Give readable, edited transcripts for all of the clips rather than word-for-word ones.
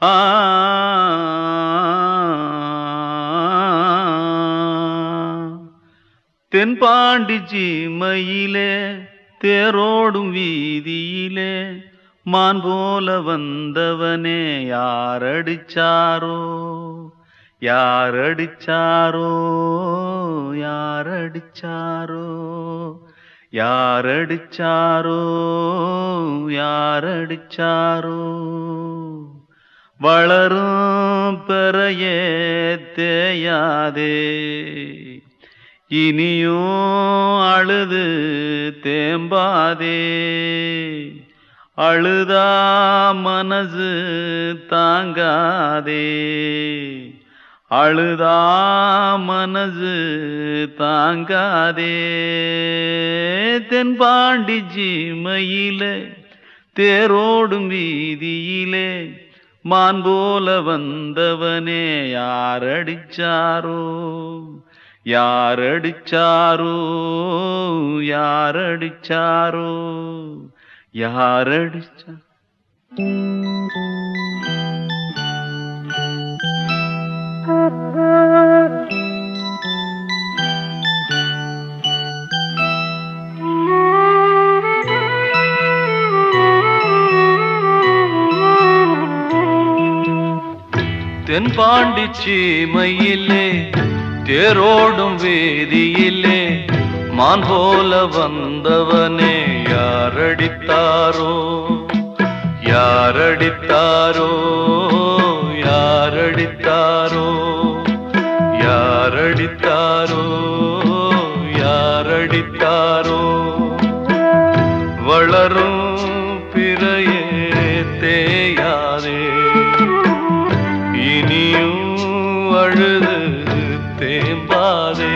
ஆ தென்பாண்டி சீமையிலே தேரோடும் வீதியிலே மான் போல வந்தவனே யாரடிச்சாரோ யாரடிச்சாரோ யாரடிச்சாரோ யாரடிச்சாரோ யாரடிச்சாரோ வளரும் பெறையே தேயாதே இனியும் அழுது தேம்பாதே அழுதா மனசு தாங்காதே அழுதா மனசு தாங்காதே தென்பாண்டி சீமையிலே தேரோடும் வீதியிலே மான் போல வந்தவனே யாரடிச்சாரோ யாரடிச்சாரோ யாரடிச்சாரோ யாரடிச்சா தென்பாண்டி சீமையிலே தேரோடும் வேதியிலே மான் போல வந்தவனே யாரடித்தாரோ யாரடித்தாரோ யாரடித்தாரோ யாரடித்தாரோ யாரடித்தாரோ வளரும் பிறையே தேயாதே இனியும் அழுது தேம்பாதே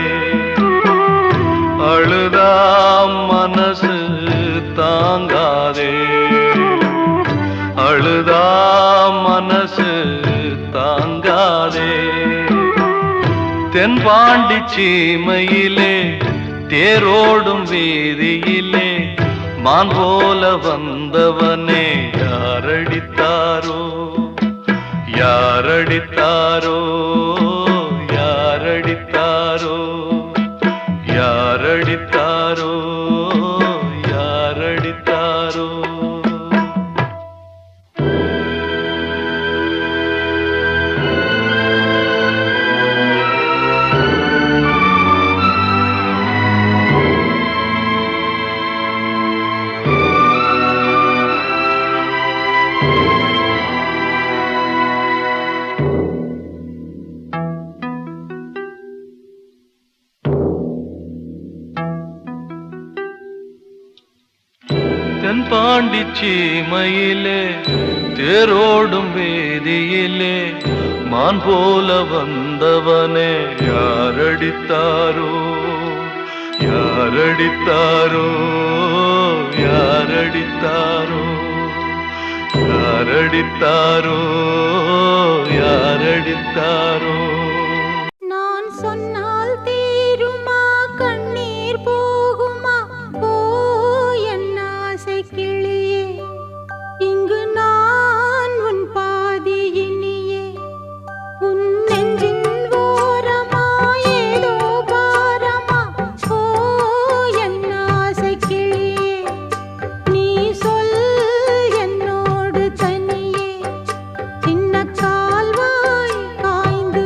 அழுதா மனசு தாங்காதே அழுதா மனசு தாங்காதே தென்பாண்டி சீமையிலே தேரோடும் வீதியிலே மான் போல வந்தவனே யாரடித்தாரோ யாரடித்தாரோ யாரடித்தாரோ யாரடித்தாரோ யாரடித்தாரோ தென்பாண்டி சீமையிலே தேரோடும் வேதியிலே மான் போல வந்தவனே யாரடித்தாரோ யாரடித்தாரோ யாரடித்தாரோ யாரடித்தாரோ யாரடித்தாரோ நான் சொன்னால் தீருமா கண்ணீர் போகுமா போ என் ஆசை கிளியே இங்கு நான் உன் பாதி இனியே உன் நெஞ்சின் ஓரமா ஏதோ பாரமா போ என் ஆசை கிளியே நீ சொல் என்னோடு தனியே சின்ன கால்வாய் காய்ந்து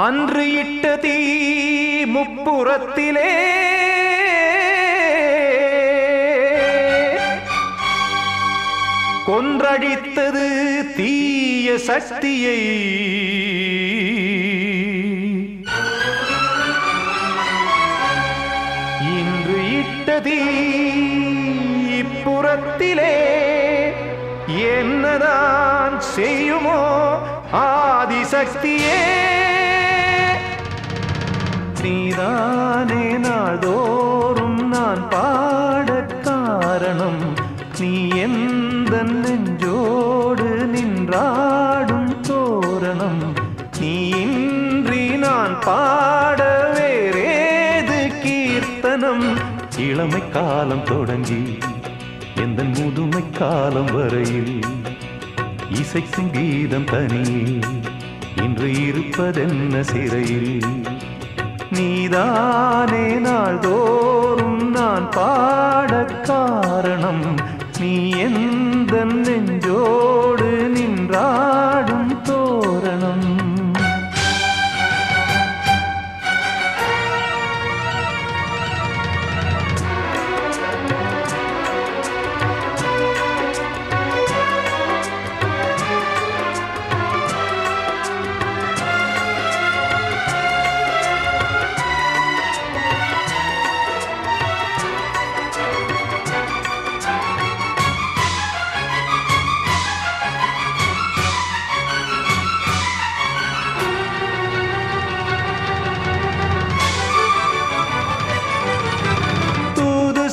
அன்று இட்ட தீ முப்புறத்திலே கொன்றடித்தது தீய சக்தியை. இன்று இட்ட தீ இப்புறத்திலே என்னதான் செய்யுமோ ஆதிசக்தியே. நீதானே நாள்தோறும் நான் பாட காரணம், நீ எந்த நெஞ்சோடு நின்றாடும் தோரணம். நீ இன்றி நான் பாட வேறேது கீர்த்தனம். இளமை காலம் தொடங்கி எந்த முதுமை காலம் வரையில் இசைக்கும் கீதம் தனியே இன்று இருப்பதென்ன சிறையில். நீதானே நாள்தோறும் நான் பாட காரணம், நீ எந்த நெஞ்சோடு நின்றாடும் தோரணம்.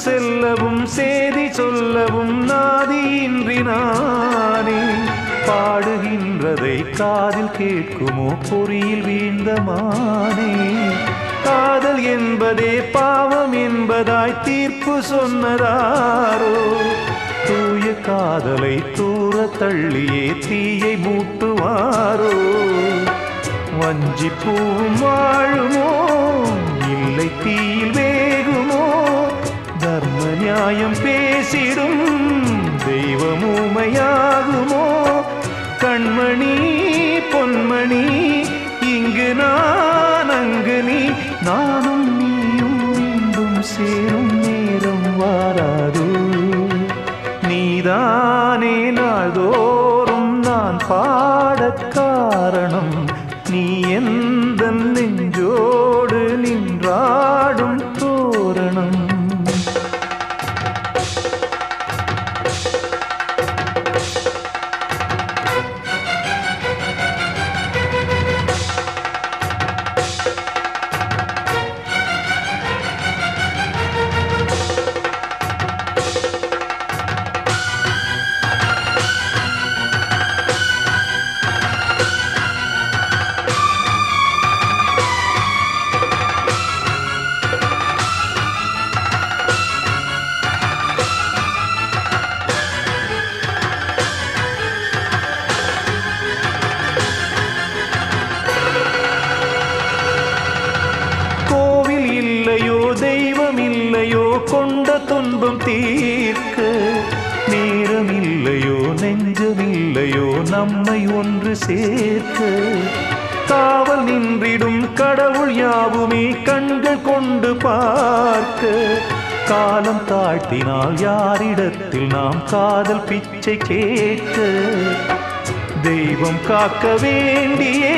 செல்லவும் சேதி சொல்லவும் நாதியின்றி நானே பாடுகின்றதை காதில் கேட்குமோ பொறியில் வீழ்ந்த மானே. காதல் என்பதே பாவம் என்பதாய் தீர்ப்பு சொன்னதாரோ. தூய காதலை தூர தள்ளியே தீயை மூட்டுவாரோ. வஞ்சிப்பூவும் வாழுமோ இல்லை தீயில் வேகுமோ. தர்ம நியாயம் பேசிடும் தெய்வம் ஊமையாகுமோ. கண்மணி பொன்மணி இங்கு நான் அங்கு நீ, நானும் நீயும் மீண்டும் சேரும் நேரம் வாராதோ. நீதானே நாள்தோறும் நான் பாட காரணம், நீ எந்த நெஞ்சோடு நின்றாடும் தோரணம். தெய்வம் இல்லையோ கொண்ட துன்பம் தீர்க்க. நேரம் இல்லையோ நெஞ்சமில்லையோ நம்மை ஒன்று சேர்க்க. காவல் நின்றிடும் கடவுள் யாவுமே கண்கள் கொண்டு பார்க்க. காலம் தாழ்த்தினால் யாரிடத்தில் நாம் காதல் பிச்சை கேட்க. தெய்வம் காக்க வேண்டியே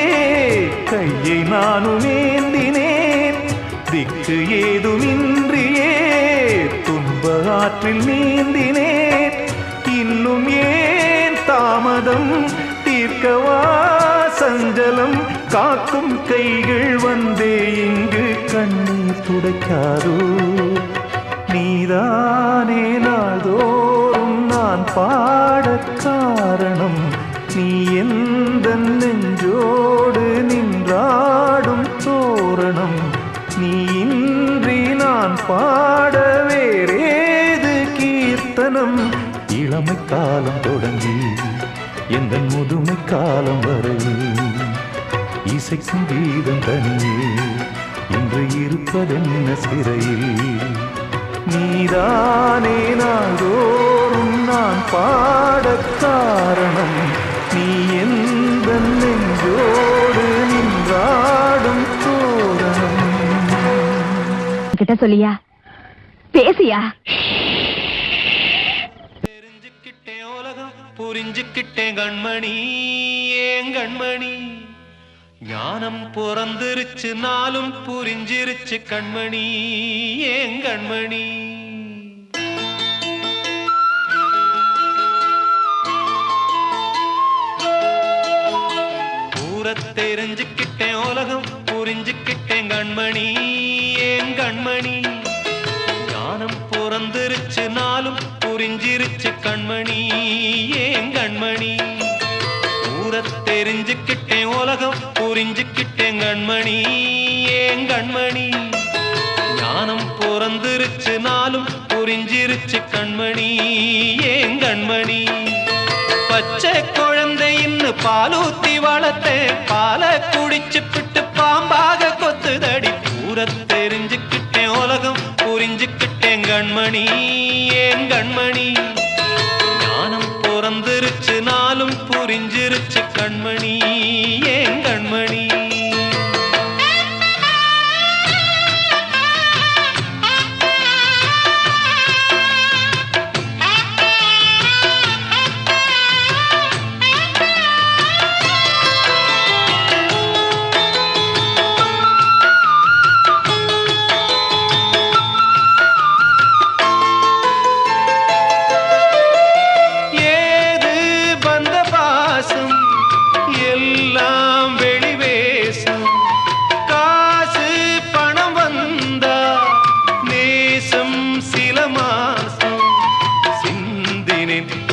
கையை நானும் ஏந்தினேன். திக்கு ஏதுமின்றியே துன்ப ஆற்றில் நீந்தினேன். இன்னும் ஏன் தாமதம் தீர்க்கவா சஞ்சலம். காக்கும் கைகள் வந்தே இங்கு கண்ணீர் துடைக்காதோ. நீதானே நாள்தோறும் நான் பாட காரணம், நீ எந்த நெஞ்சோடு நின்றாடும் தோரணம். நீ இன்றி நான் பாட வேறேது கீர்த்தனம். இளமை காலம் தொடங்கி எந்த முதுமை காலம் வரையில் இசைக்கும் கீதம் தனியே இன்று இருப்பதென்ன சிறையில். நீதானே நாள்தோறும் நான் பாட காரணம், நீ எந்த நெஞ்சோடு நின்றாடும் கிட்ட சொல்லியா பேசியா? தெரிஞ்சுக்கிட்டேன் உலகம் புரிஞ்சுக்கிட்டேன் கண்மணி ஏன் கண்மணி ஞானம் பிறந்திருச்சு நாளும் புரிஞ்சிருச்சு கண்மணி ஏன் கண்மணி தெரிஞ்சுக்கிட்டேன் உலகம் புரிஞ்சுக்கிட்டேன் கண்மணி ஏன் கண்மணி ஞானம் பிறந்திருச்சு நாளும் புரிஞ்சிருச்சு கண்மணி ஏன் கண்மணி தெரிஞ்சுக்கிட்டேன் உலகம் புரிஞ்சுக்கிட்டேன் கண்மணி ஏன் கண்மணி ஞானம் பிறந்திருச்சு நாளும் புரிஞ்சிருச்சு கண்மணி ஏன் கண்மணி பச்சை குழந்தை இன்னும் பாலூத்தி வளர்த்தேன் பாலை குடிச்சு பிட்டு பாம்பாக கொத்துதடி தெரிஞ்சுக்கிட்டேன் உலகம் புரிஞ்சுக்கிட்டேன் கண்மணி ஏன் கண்மணி ஞானம் பிறந்திருச்சு நாளும் புரிஞ்சிருச்சு கண்மணி ஏன் கண்மணி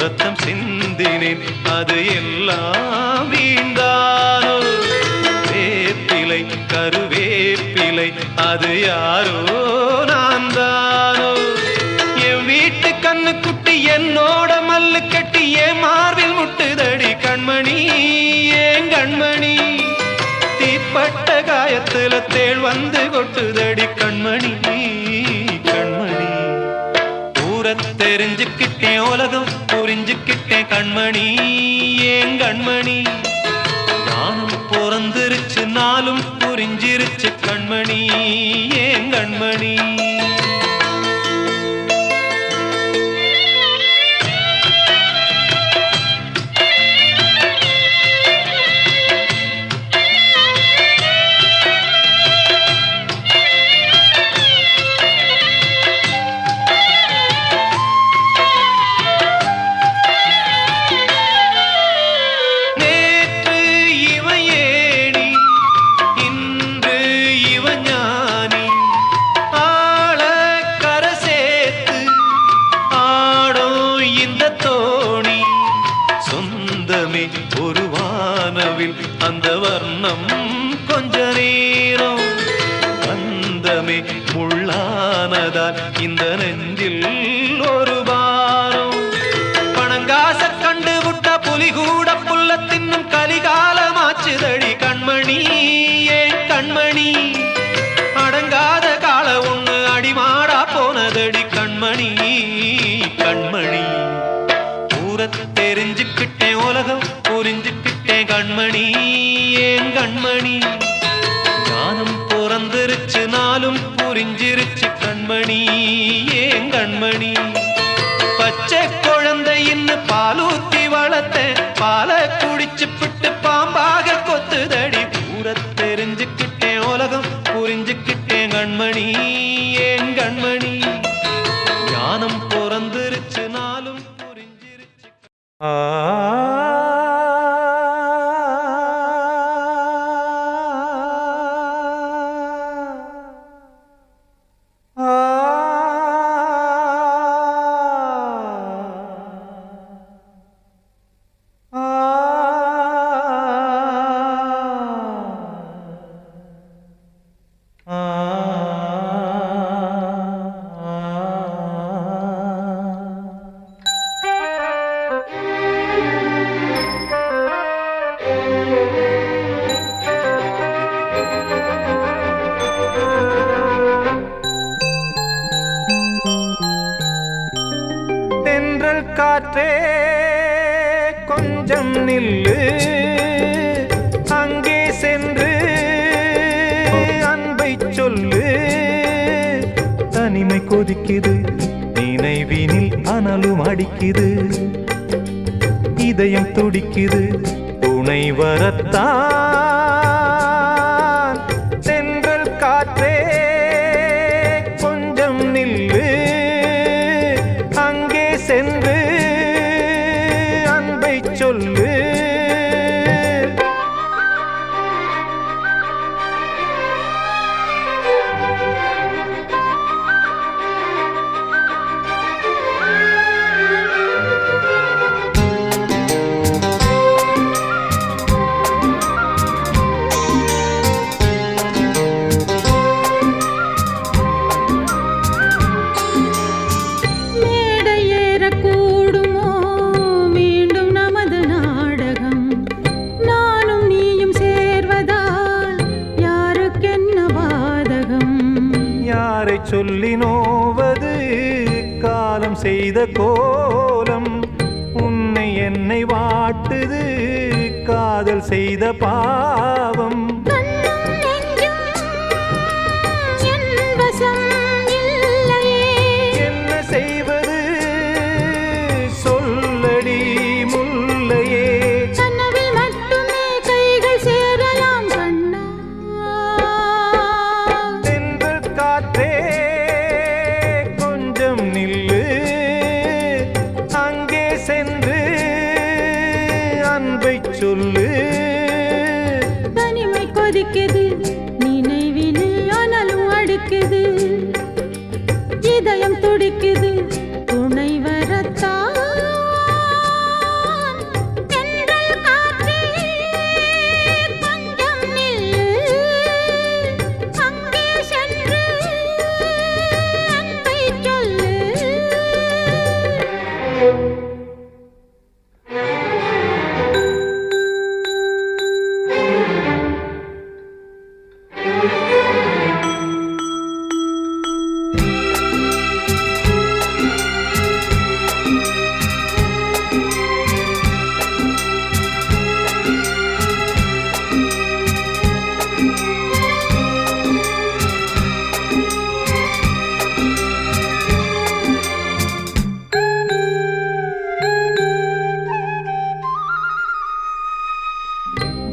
ரத்தம் சிந்தினேன் அது எல்லாம் வீண்டானோ வேப்பிலை கருவேப்பிலை அது யாரோ நான் தானோ என் வீட்டு கண்ணு குட்டி என்னோட மல்லு கட்டி என் மார்பில் முட்டுதடி கண்மணி ஏன் கண்மணி தீப்பட்ட காயத்துல தேள் வந்து கொட்டுதடி கண்மணி கண்மணி தெரிஞ்சுக்கிட்டேன் உலகம் புரிஞ்சுக்கிட்டேன் கண்மணி ஏன் கண்மணி ஞானம் பிறந்திருச்சு நாளும் புரிஞ்சிருச்சு கண்மணி ஏன் கண்மணி ஒரு வானவில் அந்த வர்ணம் கொஞ்ச நேரம் வந்தமே முள்ளானதால் இந்த நெஞ்சில் ஒரு பாரம் பணங்காச கண்டு விட்ட புலி கூட புல்ல தின்னும் கலிகாலமாச்சுதடி கண்மணி ஏன் கண்மணி அடங்காத கால ஒண்ணு அடிமாடா போனதடி கண்மணி கண்மணி தெரிஞ்சுக்கிட்டேன் உலகம் புரிஞ்சுக்கிட்டேன் கண்மணி ஏன் கண்மணி ஞானம் பிறந்திருச்சு நாளும் புரிஞ்சிருச்சு கண்மணி ஏன் கண்மணி பச்சை குழந்தை இன்னும் பாலூத்தி வளர்த்தேன் பாலை குடிச்சு பிட்டு பாம்பாக கொத்துதடி தெரிஞ்சுக்கிட்டேன் உலகம் புரிஞ்சுக்கிட்டேன் கண்மணி ஏன் கண்மணி ஞானம் பிறந்திருச்சு நாளும் காற்றே கொஞ்சம் நில்லு அங்கே சென்று அன்பை சொல்லு கொதிக்குது, நினைவினில் அனலும் அடிக்குது, இதயம் துடிக்குது துணை வரத்தான். தென்றல் காற்றே கொஞ்சம் நில்லு, அங்கே சென்று அன்பை சொல்லு. சொல்லி நோவது காலம் செய்த கோலம், உன்னை என்னை வாட்டுது காதல் செய்த பாவம். என்ன செய்வது சொல்லடி முல்லையே, கனவில் மட்டுமே கைகள் சேரலாம் கண்ணா. தென்றல் காற்றே கொஞ்சம் நில்லு, அங்கே சென்று அன்பை சொல்லு. தனிமை கொதிக்குது, நினைவினில் அனலும் அடிக்குது, இதயம் துடிக்குது துணை வரத்தான். தென்றல் காற்றே கொஞ்சம் நில்லு, அங்கே சென்று அன்பை சொல்லு.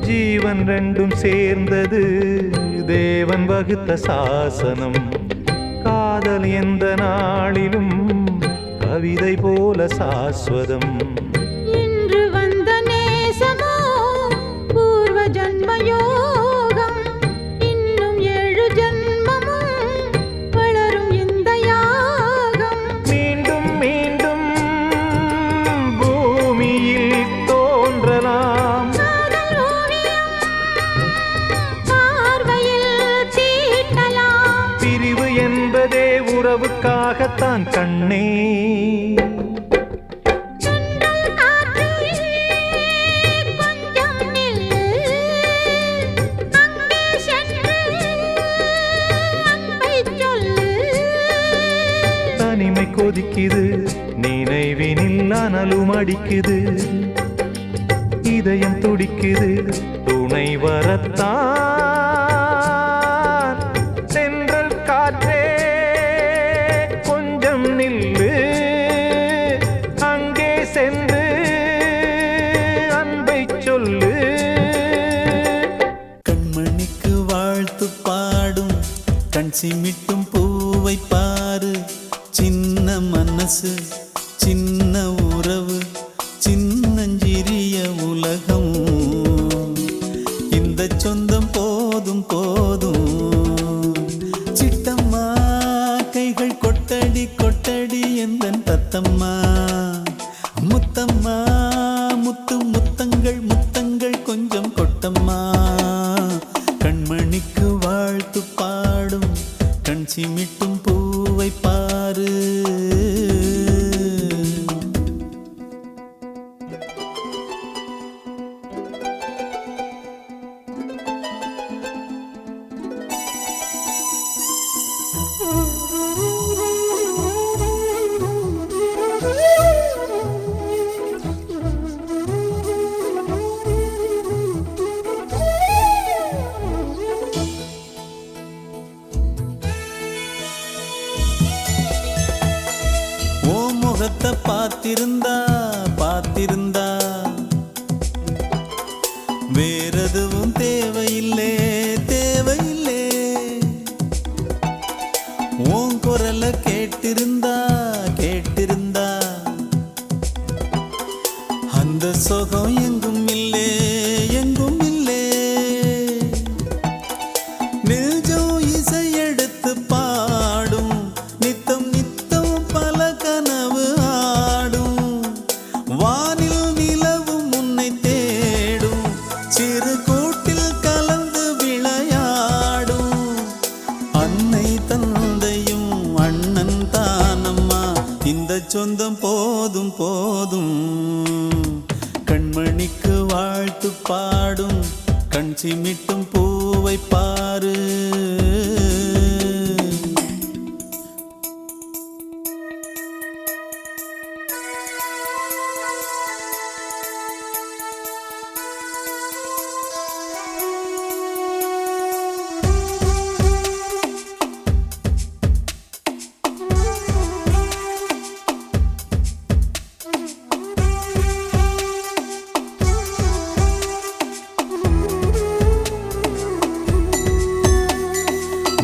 ஜீவன் ரெண்டும் சேர்ந்தது தேவன் வகுத்த சாசனம், காதல் எந்த நாளிலும் கவிதை போல சாஸ்வதம். இன்று வந்த நேசமோ பூர்வ ஜன்ம யோகம், இன்னும் 7 ஜன்மமும் வளரும் இந்த யாகம். மீண்டும் மீண்டும் பூமியில் தோன்றலாம், காதல் ஓவியம் பார்வையில் தீட்டலாம். பிரிவு என்பதே உறவுக்காகத்தான் கண்ணே. தென்றல் காற்றே கொஞ்சம் நில்லு, அங்கே சென்று அன்பை சொல்லு. தனிமை கொதிக்குது, நினைவினில் அனலும் அடிக்குது, இதயம் துடிக்குது துணை வரத்தான். தென்றல் காற்றே கொஞ்சம் நில்லு, அங்கே சென்று அன்பை சொல்லு. கண்மணிக்கு வாழ்த்து பாடும் கண் சிமிட்டும் பூவை பாரு, சின்ன மனசு சின்ன உறவு சின்னஞ்சிறிய உலகம், இந்த சொந்தம் போதும் போதும். சிட்டம்மா கைகள் கொட்டடி கொட்டடி எந்தன் தத்தம்மா, முத்தம்மா முத்து முத்தங்கள் முத்தங்கள் கொஞ்சம் கொட்டம்மா. கண்மணிக்கு வாழ்த்து பாடும் கண் சிமிட்டும் பூவை பாரு. சொகம் எங்கும் இல்லே எங்கும் இல்லே நெஞ்சம் இசை எடுத்து பாடும் நித்தம் நித்தம் பல கனவு ஆடும் வானில் நிலவும் உன்னை தேடும் சிறு கூட்டில் கலந்து விளையாடும் அன்னை தந்தையும் அண்ணன் தானம்மா இந்த சொந்தம் போதும் போதும் கண்மணிக்கு வாழ்த்து பாடும் கண் சிமிட்டும் பூவை பாரு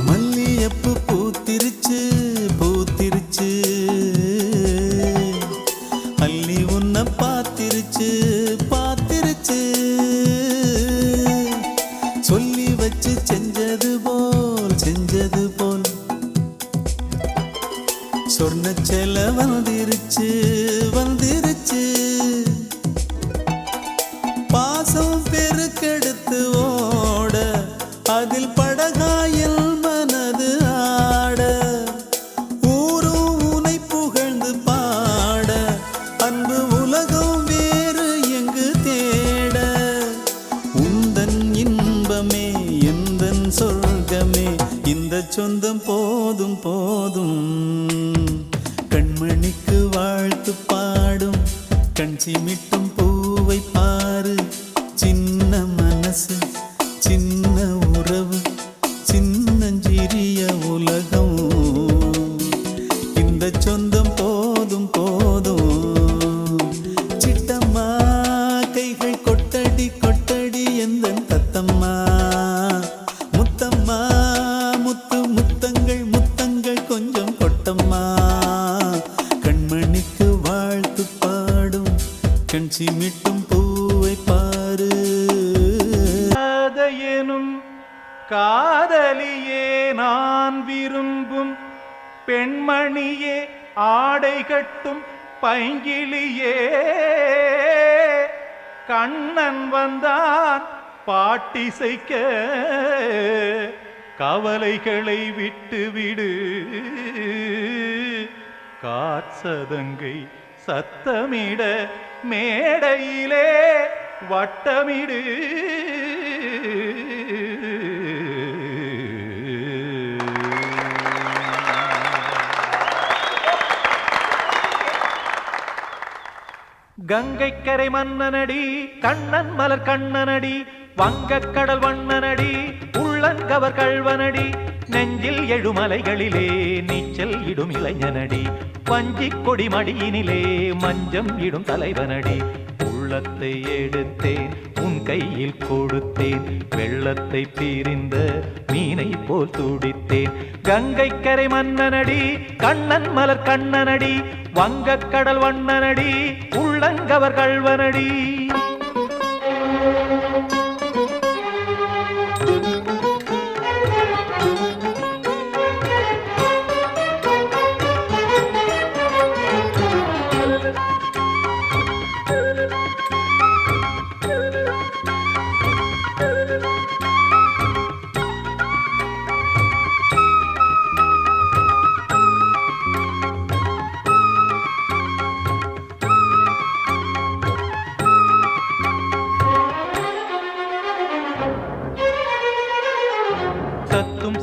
மல்லியப்பு பூத்திருச்சு பூத்திருச்சு அள்ளி உன்னை பார்த்திருச்சு பார்த்திருச்சு சொல்லி வச்சு செஞ்சது போல் சொன்ன செல வந்துருச்சு வந்துருச்சு பாசம் பெருக்கெடுத்து ஓட அதில் படகாயில் மனது ஆட ஊரும் உனை புகழ்ந்து பாட அன்பு உலகம் வேறு எங்கு தேட உந்தன் இன்பமே எந்தன் சொர்க்கமே இந்த சொந்தம் போதும் போதும் கண்மணிக்கு வாழ்த்து பாடும் கண் சிமிட்டும் பூவை பாரு சின்ன மனசு சின்ன உறவு சின்னஞ்சிறிய உலகம் இந்த சொந்தம் போதும் போதும் சிட்டம்மா கைகள் கொட்டடி கொட்டடி எந்தன் தத்தம்மா முத்தம்மா முத்து முத்தங்கள் முத்தங்கள் கொஞ்சம் கொட்டம்மா கண்மணிக்கு வாழ்த்து பாடும் கண் சிமிட்டும் பூவை பாரு எனும் காதலியே நான் விரும்பும் பெண்மணியே ஆடை கட்டும் பைங்கிளியே கண்ணன் வந்தான் பாட்டிசைக்க கவலைகளை விட்டுவிடு காற்சதங்கை சத்தமிட மேடையிலே வட்டமிடு கங்கைக்கரை மன்னனடி கண்ணன் மலர் கண்ணனடி வங்கக்கடல் வண்ணனடி உள்ளங்கவர் கள்வனடி நெஞ்சில் எழுமலைகளிலே நீச்சல் இடும் இளைஞனடி வஞ்சிக் கொடி மடியினிலே மஞ்சம் இடும் தலைவனடி உள்ளத்தை எடுத்தேன் உன் கையில் கொடுத்தேன் வெள்ளத்தை பிரிந்த மீனை போல் துடித்தேன் கங்கைக்கரை மன்னனடி கண்ணன் மலர் கண்ணனடி வங்கக்கடல் வண்ணனடி உள்ளங்கவர் கள்வனடி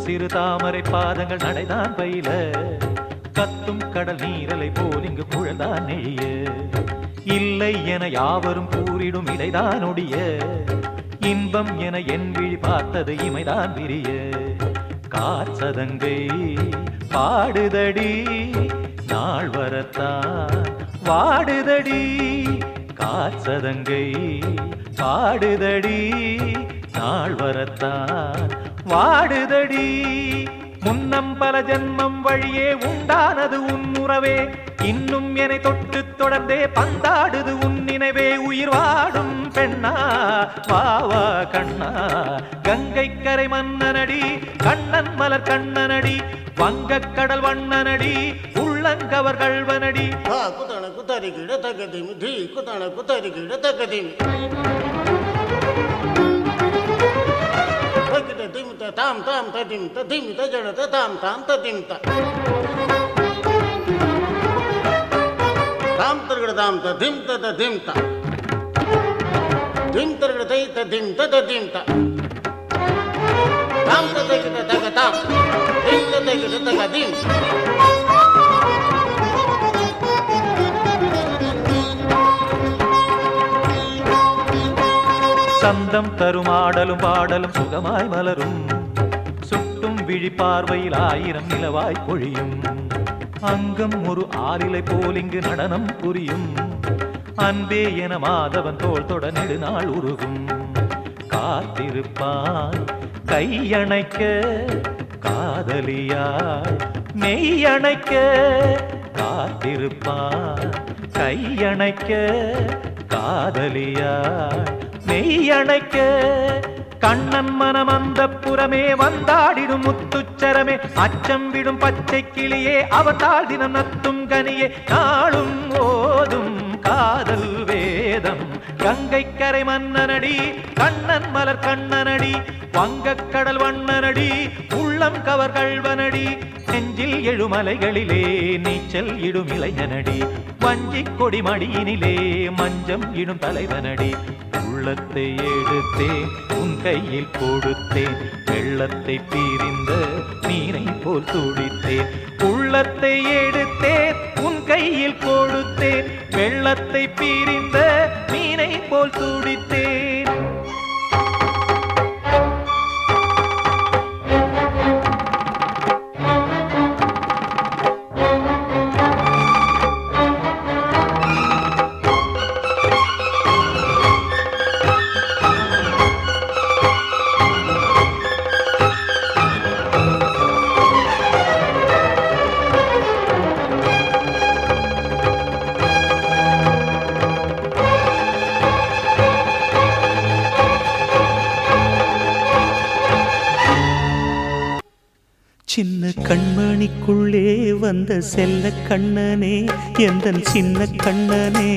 சிறு தாமரை பாதங்கள் நடைதான் பயில கத்தும் கடல் நீரலை போல் இங்கு குழல்தான் நெழிய இல்லை என யாவரும் கூறிடும் இடைதான் ஒடிய இன்பம் என என் விழி பார்த்தது இமைதான் விரிய காற்சதங்கை பாடுதடி நாள் வரத்தான் வாடுதடி காற்சதங்கை பாடுதடி நாள் வரத்தான் வாடுதடி முன்னம் பல ஜென்மம் வழியே உண்டானது உன் உறவே இன்னும் என்னை தொட்டு தொடர்ந்தே பந்தாடுது உன் நினைவே உயிர் வாடும் பெண்ணா வாவா கண்ணா கங்கை கரை மன்னனடி கண்ணன் மலர் கண்ணனடி வங்கக் கடல் வண்ணனடி உள்ளங்கவர் கள்வனடி குத்தண குத்தரி கிட தகதிமி தி குத்தண குத்தரி கிட தகதிமி தகிட திமித தாம் தாம் ததிம் ததிம் தஜட தாம் தாம் ததிம் த தாம் தர்கட தாம் ததிம் ததிம் த திம் தர்கட தை ததிம் ததிம் த தாம் தகிட தக தாம் திம் தகிட தகதிம் சந்தம் தரும் ஆடலும் பாடலும் சுகமாய் மலரும் சுட்டும் விழி பார்வையில் 1000 நிலவாய் பொழியும் அங்கம் ஒரு ஆலிலை போல் இங்கு நடனம் புரியும் அன்பே என மாதவன் தோள் தொட நெடுநாள் உருகும் காத்திருப்பான் கையணைக்க காதலியாய் மெய்யணைக்க காத்திருப்பான் கையணைக்க காதலியாய் மெய்யணைக்க கண்ணன் மனம் அந்த புறமே வந்தாடிடும் முத்துச்சரமே அச்சம் விடும் பச்சை கிளியே அவதால் தினம் நத்தும் கனியே நாளும் ஓதும் காதல் வேதம் கங்கை கரை மன்னனடி கண்ணன் மலர் கண்ணனடி வங்கக் கடல் வண்ணனடி உள்ளம் கவர் கள்வனடி நெஞ்சில் எழுமலைகளிலே நீச்சல் இடும் இளைஞனடி வஞ்சிக் கொடி மடியினிலே மஞ்சம் இடும் தலைவனடி உள்ளத்தை எடுத்தேன் உன் கையில் கொடுத்தேன் வெள்ளத்தை பிரிந்த மீனை போல் துடித்தேன் உள்ளத்தை எடுத்தேன் உன் கையில் கொடுத்தேன் வெள்ளத்தை பிரிந்த மீனை போல் துடித்தேன் சின்ன கண்மணிக்குள்ளே வந்த செல்ல கண்ணனே எந்தன் சின்ன கண்ணனே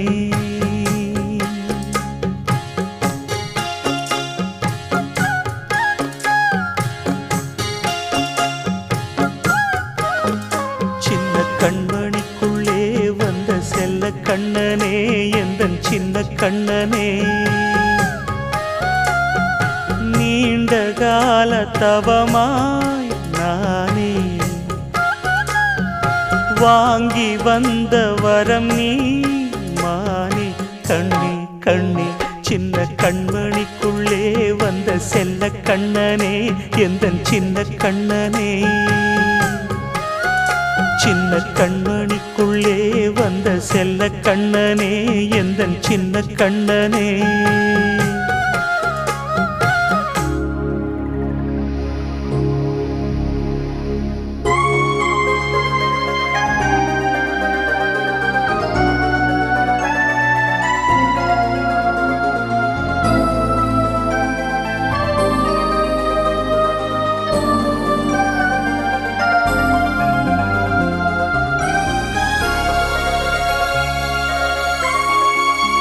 சின்ன கண்மணிக்குள்ளே வந்த செல்ல கண்ணனே எந்தன் சின்ன கண்ணனே நீண்ட கால தவமாய் நானே வாங்கி வந்த வரம் நீ மானே கண்ணே கண்ணே சின்ன கண்மணிக்குள்ளே வந்த செல்ல கண்ணனே எந்தன் சின்ன கண்ணனே சின்ன கண்மணிக்குள்ளே வந்த செல்ல கண்ணனே எந்தன் சின்ன கண்ணனே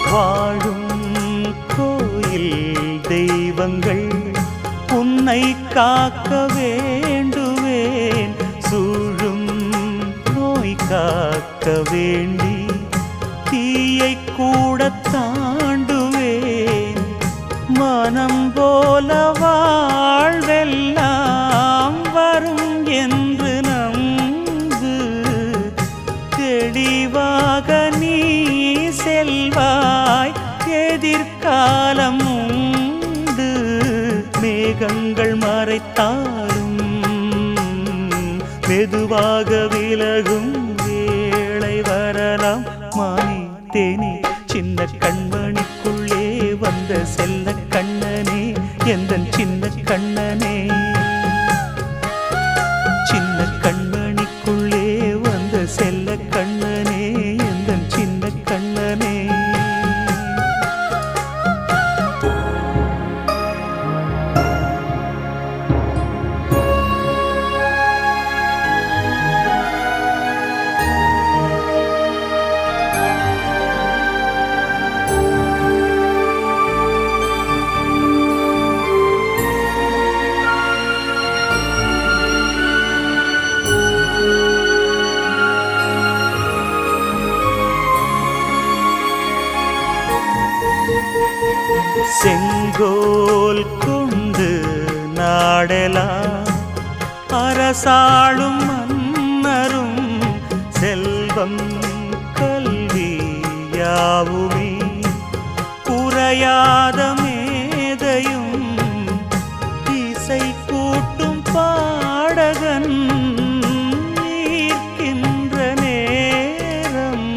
வாழும் கோயில் தெய்வங்கள் உன்னை காக்க வேண்டுவேன் சூழும் நோய் காக்க வேண்டி தீயை கூட தாண்டுவேன் மனம் போல வாழ்வெல்லாம் வரும் என்று நம்பு தெளிவாக நீ செல்வாய் எதிர்காலம் உண்டு மேகங்கள் மறைத்தாலும் மெதுவாக விலகும் வேளை வரலாம் மானே தேனே சின்ன கண்மணிக்குள்ளே வந்த செல்ல கண்ணனே எந்தன் சின்ன கண்ணனே சின்ன கண்மணிக்குள்ளே வந்த செல்ல கண்ணனே செங்கோல் கொண்டு நாடெலாம் அரசாளும் மன்னரும் செல்வம் கல்வி யாவுமே குறையாத மேதையும் இசை கூட்டும் பாடகன் ஈர்க்கின்ற நேரம்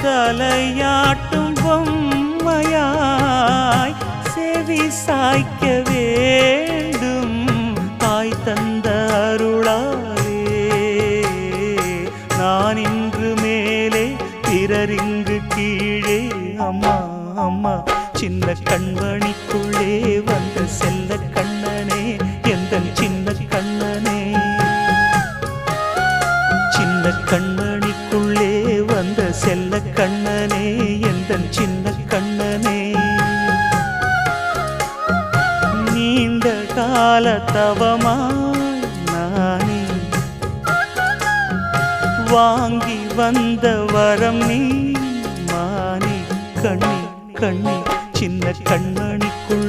தலையாட்டும் பொம்மையாய் செவி சாய்க்க வேண்டும் தாய் தந்த அருளாலே நான் இன்று மேலே பிறரிங்கு கீழே அம்மா அம்மா சின்ன கண்மணிக்குள்ளே வந்த செல்ல கண்ணனே எந்தன் சின்ன கண்ணனே சின்ன கண்மணிக்குள்ளே வந்த செல்ல கண்ணனே எந்தன் சின்ன கண்ணனே நீண்ட கால தவமாய் நானே வாங்கி வந்த வரம் நீ மானே கண்ணே கண்ணே சின்ன கண்மணிக்குள்